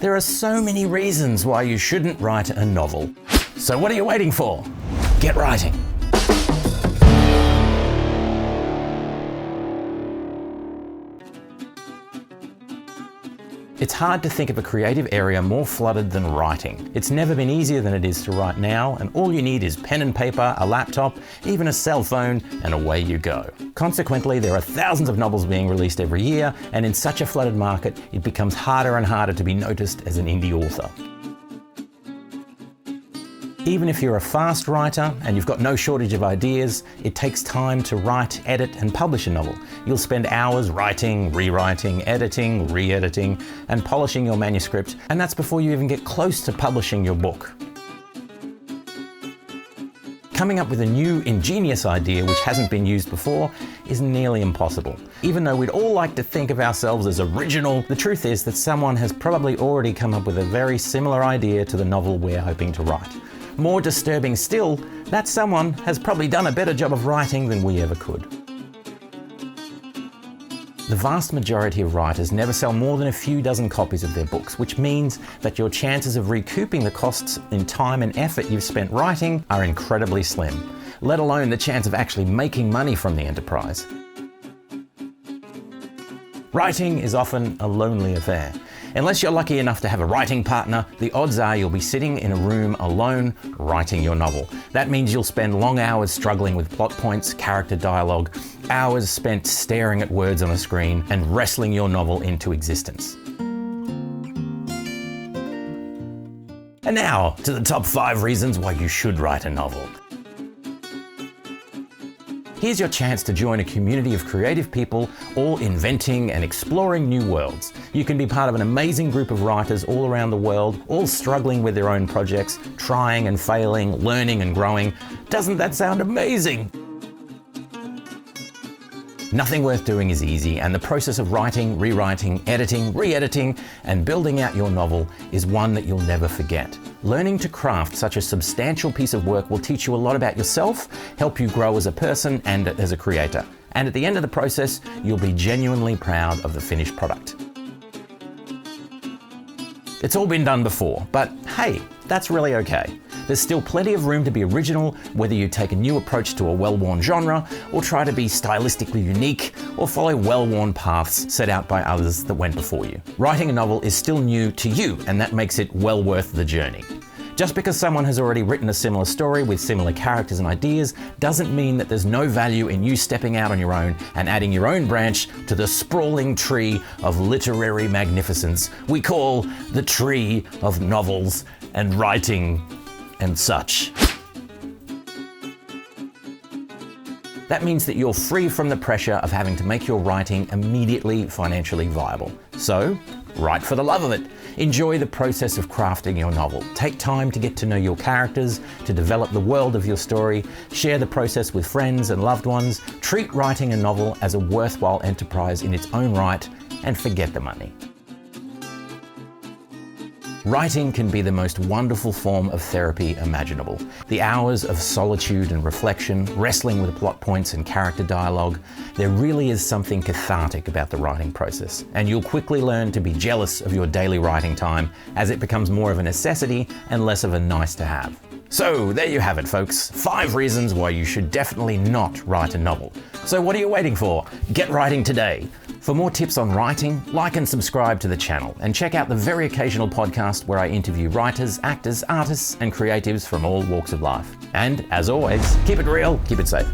There are so many reasons why you shouldn't write a novel. So what are you waiting for? Get writing. It's hard to think of a creative area more flooded than writing. It's never been easier than it is to write now, and all you need is pen and paper, a laptop, even a cell phone, and away you go. Consequently, there are thousands of novels being released every year, and in such a flooded market, it becomes harder and harder to be noticed as an indie author. Even if you're a fast writer and you've got no shortage of ideas, it takes time to write, edit, and publish a novel. You'll spend hours writing, rewriting, editing, re-editing, and polishing your manuscript, and that's before you even get close to publishing your book. Coming up with a new, ingenious idea which hasn't been used before is nearly impossible. Even though we'd all like to think of ourselves as original, the truth is that someone has probably already come up with a very similar idea to the novel we're hoping to write. More disturbing still, that someone has probably done a better job of writing than we ever could. The vast majority of writers never sell more than a few dozen copies of their books, which means that your chances of recouping the costs in time and effort you've spent writing are incredibly slim, let alone the chance of actually making money from the enterprise. Writing is often a lonely affair. Unless you're lucky enough to have a writing partner, the odds are you'll be sitting in a room alone writing your novel. That means you'll spend long hours struggling with plot points, character dialogue, hours spent staring at words on a screen and wrestling your novel into existence. And now to the top 5 reasons why you should write a novel. Here's your chance to join a community of creative people, all inventing and exploring new worlds. You can be part of an amazing group of writers all around the world, all struggling with their own projects, trying and failing, learning and growing. Doesn't that sound amazing? Nothing worth doing is easy, and the process of writing, rewriting, editing, re-editing, and building out your novel is one that you'll never forget. Learning to craft such a substantial piece of work will teach you a lot about yourself, help you grow as a person and as a creator. And at the end of the process, you'll be genuinely proud of the finished product. It's all been done before, but hey, that's really okay. There's still plenty of room to be original, whether you take a new approach to a well-worn genre, or try to be stylistically unique, or follow well-worn paths set out by others that went before you. Writing a novel is still new to you, and that makes it well worth the journey. Just because someone has already written a similar story with similar characters and ideas doesn't mean that there's no value in you stepping out on your own and adding your own branch to the sprawling tree of literary magnificence we call the tree of novels and writing and such. That means that you're free from the pressure of having to make your writing immediately financially viable. So, write for the love of it. Enjoy the process of crafting your novel. Take time to get to know your characters, to develop the world of your story, share the process with friends and loved ones, treat writing a novel as a worthwhile enterprise in its own right, and forget the money. Writing can be the most wonderful form of therapy imaginable. The hours of solitude and reflection, wrestling with plot points and character dialogue, there really is something cathartic about the writing process, and you'll quickly learn to be jealous of your daily writing time as it becomes more of a necessity and less of a nice to have. So there you have it, folks. 5 reasons why you should definitely not write a novel. So what are you waiting for? Get writing today. For more tips on writing, like and subscribe to the channel, and check out the very occasional podcast where I interview writers, actors, artists, and creatives from all walks of life. And as always, keep it real, keep it safe.